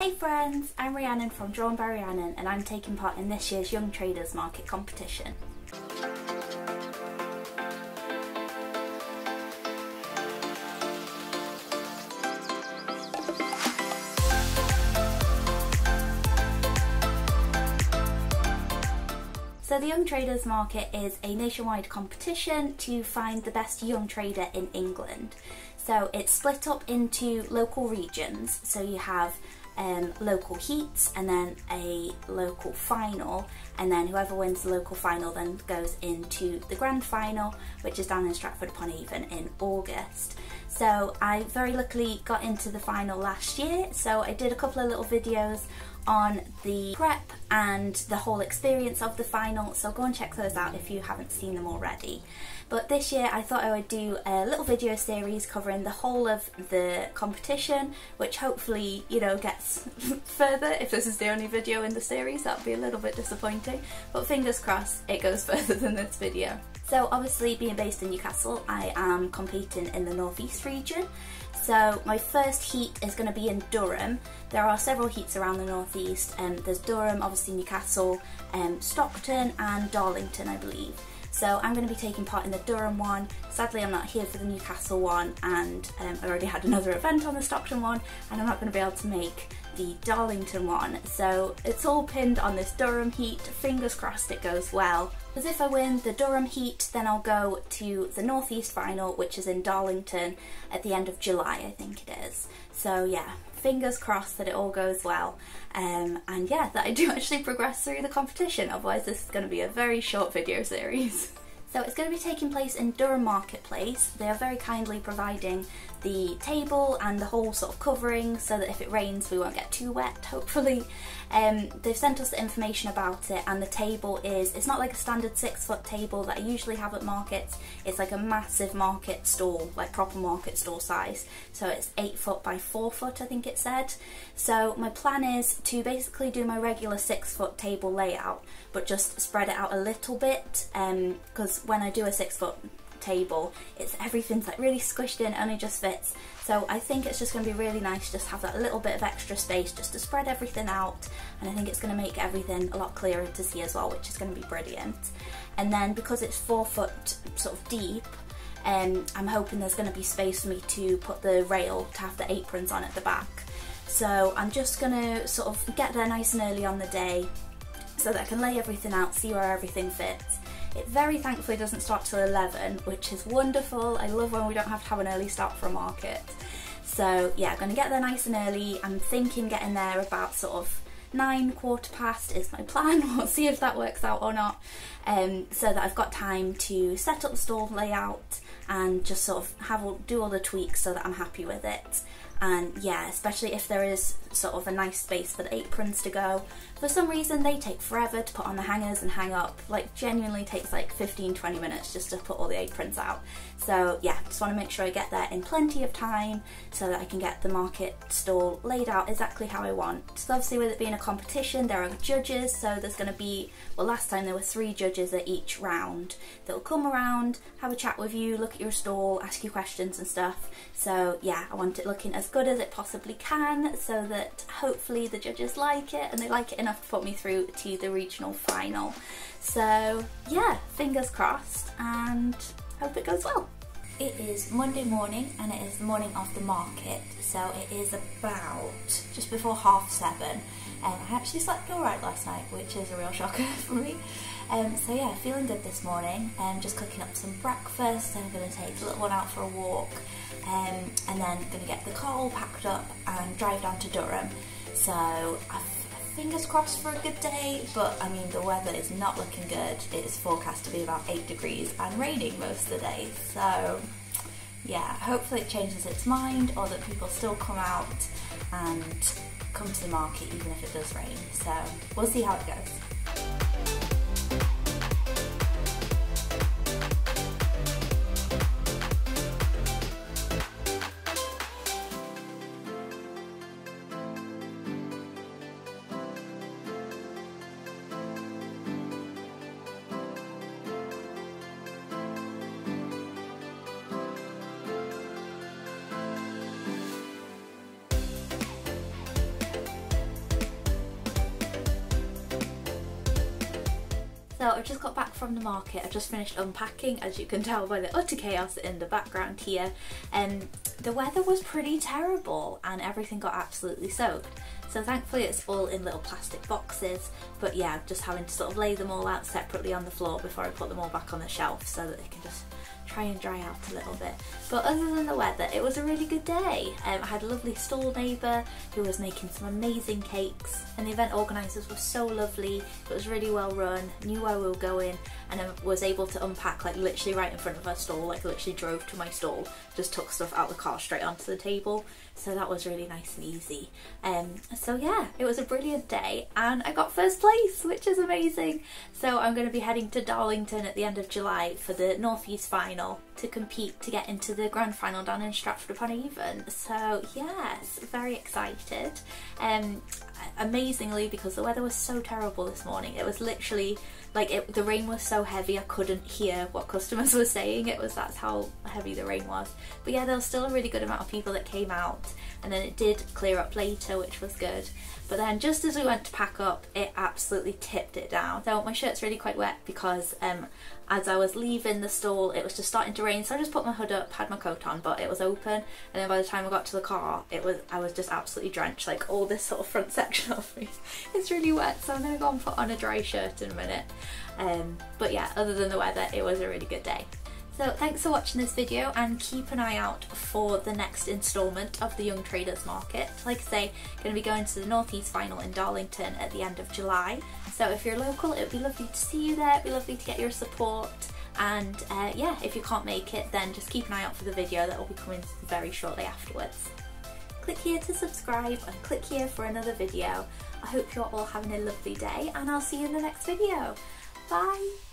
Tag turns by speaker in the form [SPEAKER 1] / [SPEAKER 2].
[SPEAKER 1] Hey friends, I'm Rhiannon from Durham by Rhiannon and I'm taking part in this year's Young Traders Market competition. So the Young Traders Market is a nationwide competition to find the best young trader in England. So it's split up into local regions, so you have local heats and then a local final, and then whoever wins the local final then goes into the grand final, which is down in Stratford upon Avon in August. So I very luckily got into the final last year, so I did a couple of little videos on the prep and the whole experience of the final, so go and check those out if you haven't seen them already. But this year I thought I would do a little video series covering the whole of the competition, which hopefully, you know, gets further. If this is the only video in the series, that would be a little bit disappointing, but fingers crossed it goes further than this video. So obviously, being based in Newcastle, I am competing in the North East region. So my first heat is going to be in Durham. There are several heats around the North East. There's Durham, obviously Newcastle, Stockton and Darlington, I believe. So I'm going to be taking part in the Durham one. Sadly, I'm not here for the Newcastle one, and I already had another event on the Stockton one, and I'm not going to be able to make the Darlington one. So it's all pinned on this Durham heat. Fingers crossed it goes well. Because if I win the Durham heat, then I'll go to the North East final, which is in Darlington at the end of July, I think it is. So yeah, fingers crossed that it all goes well, and yeah, that I do actually progress through the competition, otherwise this is going to be a very short video series. So it's going to be taking place in Durham Marketplace. They are very kindly providing the table and the whole sort of covering so that if it rains we won't get too wet, hopefully. They've sent us the information about it, and the table it's not like a standard 6-foot table that I usually have at markets. It's like a massive market stall, like proper market stall size. So it's 8 foot by 4 foot, I think it said. So my plan is to basically do my regular 6-foot table layout, but just spread it out a little bit, because when I do a 6-foot table, everything's like really squished in, only just fits. So I think it's just going to be really nice just to have that little bit of extra space just to spread everything out, and I think it's going to make everything a lot clearer to see as well, which is going to be brilliant. And then because it's 4 foot sort of deep, I'm hoping there's going to be space for me to put the rail to have the aprons on at the back. So I'm just going to sort of get there nice and early on the day so that I can lay everything out, see where everything fits. It very thankfully doesn't start till 11, which is wonderful. I love when we don't have to have an early start for a market. So yeah, I'm going to get there nice and early. I'm thinking getting there about sort of 9, quarter past is my plan. We'll see if that works out or not. So that I've got time to set up the stall layout and just sort of do all the tweaks so that I'm happy with it. And yeah, especially if there is sort of a nice space for the aprons to go. For some reason they take forever to put on the hangers and hang up, like genuinely takes like 15-20 minutes just to put all the aprons out. So yeah, just want to make sure I get there in plenty of time so that I can get the market stall laid out exactly how I want. So obviously with it being a competition, there are judges, so there's going to be, well, last time there were 3 judges at each round that will come around, have a chat with you, look at your stall, ask you questions and stuff. So yeah, I want it looking as good as it possibly can so that hopefully the judges like it, and they like it enough to put me through to the regional final. So yeah, fingers crossed and hope it goes well. It is Monday morning and it is the morning of the market, so it is about just before 7:30. I actually slept alright last night, which is a real shocker for me. So yeah, feeling good this morning. Just cooking up some breakfast. I'm going to take the little one out for a walk, and then going to get the car all packed up and drive down to Durham. So fingers crossed for a good day, but I mean the weather is not looking good. It is forecast to be about 8 degrees and raining most of the day. So yeah, hopefully it changes its mind, or that people still come out and come to the market even if it does rain. So we'll see how it goes. So I just got back from the market. I just finished unpacking, as you can tell by the utter chaos in the background here. The weather was pretty terrible and everything got absolutely soaked. So thankfully it's all in little plastic boxes, but yeah, just having to sort of lay them all out separately on the floor before I put them all back on the shelf so that they can just try and dry out a little bit. But other than the weather, it was a really good day. I had a lovely stall neighbour who was making some amazing cakes, and the event organisers were so lovely. It was really well run, knew where we were going, and I was able to unpack like literally right in front of our stall, like literally drove to my stall, just took stuff out the car straight onto the table. So that was really nice and easy. So yeah, it was a brilliant day and I got first place, which is amazing. So I'm going to be heading to Darlington at the end of July for the North East final to compete to get into the grand final down in Stratford upon Avon. So yes, very excited. Amazingly, because the weather was so terrible this morning, it was literally like the rain was so heavy I couldn't hear what customers were saying. That's how heavy the rain was. But yeah, there was still a really good amount of people that came out, and then it did clear up later, which was good. But then just as we went to pack up, it absolutely tipped it down. So my shirt's really quite wet because as I was leaving the stall it was just starting to rain, so I just put my hood up, had my coat on, but it was open, and then by the time I got to the car I was just absolutely drenched, like all this sort of front section of me is really wet, so I'm going to go and put on a dry shirt in a minute. But yeah, other than the weather, it was a really good day. So thanks for watching this video, and keep an eye out for the next instalment of the Young Traders Market. Like I say, going to be going to the North East final in Darlington at the end of July. So if you're local, it would be lovely to see you there, it would be lovely to get your support. And yeah, if you can't make it, then just keep an eye out for the video that will be coming very shortly afterwards. Click here to subscribe and click here for another video. I hope you're all having a lovely day, and I'll see you in the next video. Bye!